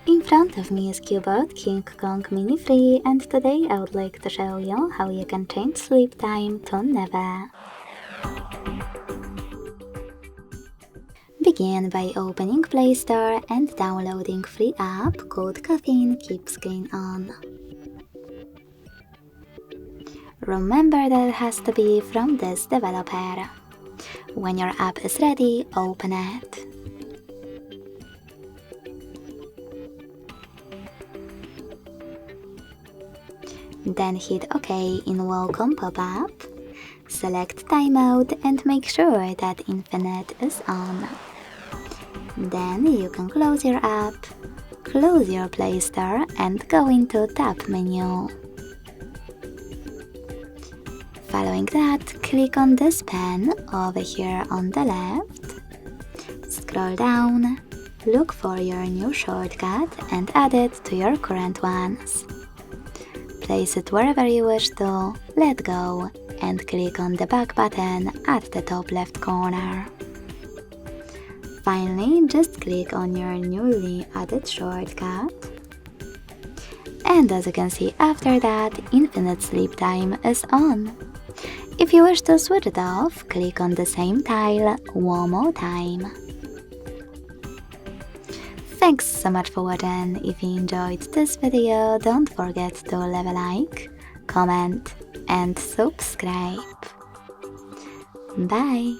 In front of me is CUBOT King Kong Mini free, and today I would like to show you how you can change sleep time to never. Begin by opening Play Store and downloading free app called Caffeine Keep Screen On. Remember that it has to be from this developer. When your app is ready, open it. Then hit OK in Welcome pop-up, select Timeout and make sure that Infinite is on. Then you can close your app, close your Play Store and go into Tab menu. Following that, click on this pen over here on the left, scroll down, look for your new shortcut and add it to your current ones. Place it wherever you wish to, let go, and click on the back button at the top left corner. Finally, just click on your newly added shortcut. And as you can see, after that, infinite sleep time is on. If you wish to switch it off, click on the same tile one more time. Thanks so much for watching. If you enjoyed this video, don't forget to leave a like, comment and subscribe. Bye!